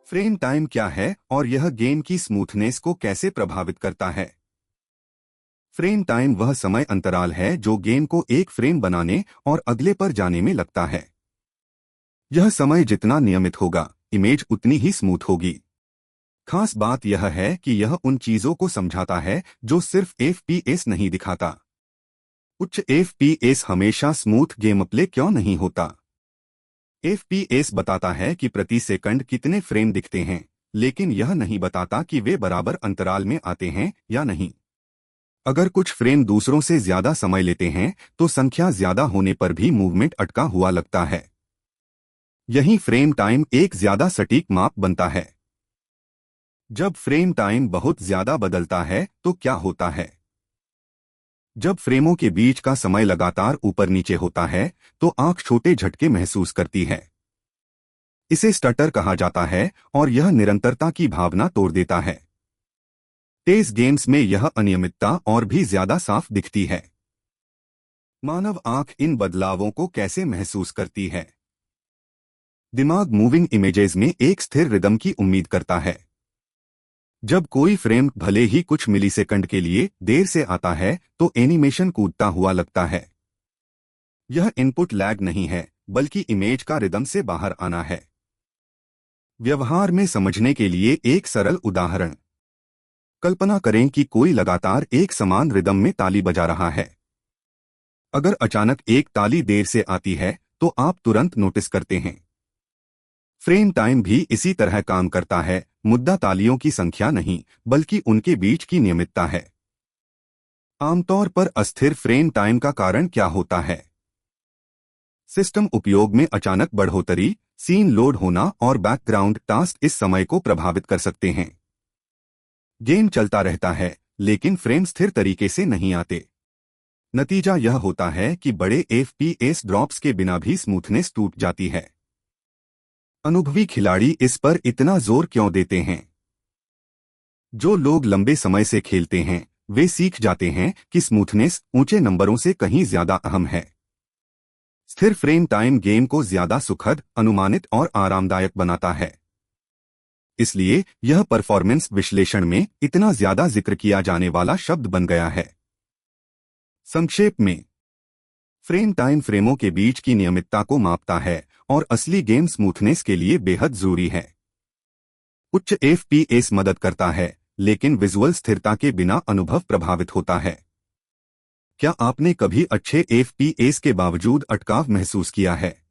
Frame time क्या है और यह गेम की स्मूथनेस को कैसे प्रभावित करता है? फ्रेम टाइम वह समय अंतराल है जो गेम को एक फ्रेम बनाने और अगले पर जाने में लगता है। यह समय जितना नियमित होगा, इमेज उतनी ही स्मूथ होगी। खास बात यह है कि यह उन चीजों को समझाता है जो सिर्फ FPS नहीं दिखाता। उच्च FPS हमेशा स्मूथ गेम प्ले क्यों नहीं होता? FPS बताता है कि प्रति सेकंड कितने फ्रेम दिखते हैं, लेकिन यह नहीं बताता कि वे बराबर अंतराल में आते हैं या नहीं। अगर कुछ फ्रेम दूसरों से ज्यादा समय लेते हैं, तो संख्या ज्यादा होने पर भी मूवमेंट अटका हुआ लगता है। यही फ्रेम टाइम एक ज्यादा सटीक माप बनता है। जब फ्रेम टाइम बहुत ज्यादा बदलता है तो क्या होता है? जब फ्रेमों के बीच का समय लगातार ऊपर नीचे होता है, तो आंख छोटे झटके महसूस करती है। इसे स्टटर कहा जाता है और यह निरंतरता की भावना तोड़ देता है। तेज गेम्स में यह अनियमितता और भी ज्यादा साफ दिखती है। मानव आंख इन बदलावों को कैसे महसूस करती है? दिमाग मूविंग इमेजेस में एक स्थिर रिदम की उम्मीद करता है। जब कोई फ्रेम भले ही कुछ मिलीसेकंड के लिए देर से आता है, तो एनिमेशन कूदता हुआ लगता है। यह इनपुट लैग नहीं है, बल्कि इमेज का रिदम से बाहर आना है। व्यवहार में समझने के लिए एक सरल उदाहरण। कल्पना करें कि कोई लगातार एक समान रिदम में ताली बजा रहा है। अगर अचानक एक ताली देर से आती है, तो आप तुरंत नोटिस करते हैं। फ्रेम टाइम भी इसी तरह काम करता है। मुद्दा तालियों की संख्या नहीं, बल्कि उनके बीच की नियमितता है। आमतौर पर अस्थिर फ्रेम टाइम का कारण क्या होता है? सिस्टम उपयोग में अचानक बढ़ोतरी, सीन लोड होना और बैकग्राउंड टास्क इस समय को प्रभावित कर सकते हैं। गेम चलता रहता है, लेकिन फ्रेम स्थिर तरीके से नहीं आते। नतीजा यह होता है कि बड़े FPS ड्रॉप्स के बिना भी स्मूथनेस टूट जाती है। अनुभवी खिलाड़ी इस पर इतना जोर क्यों देते हैं? जो लोग लंबे समय से खेलते हैं, वे सीख जाते हैं कि स्मूथनेस ऊंचे नंबरों से कहीं ज्यादा अहम है। स्थिर फ्रेम टाइम गेम को ज्यादा सुखद, अनुमानित और आरामदायक बनाता है। इसलिए यह परफॉर्मेंस विश्लेषण में इतना ज्यादा जिक्र किया जाने वाला शब्द बन गया है। संक्षेप में, फ्रेम टाइम फ्रेमों के बीच की नियमितता को मापता है और असली गेम स्मूथनेस के लिए बेहद जरूरी है। उच्च FPS मदद करता है, लेकिन विजुअल स्थिरता के बिना अनुभव प्रभावित होता है। क्या आपने कभी अच्छे FPS के बावजूद अटकाव महसूस किया है?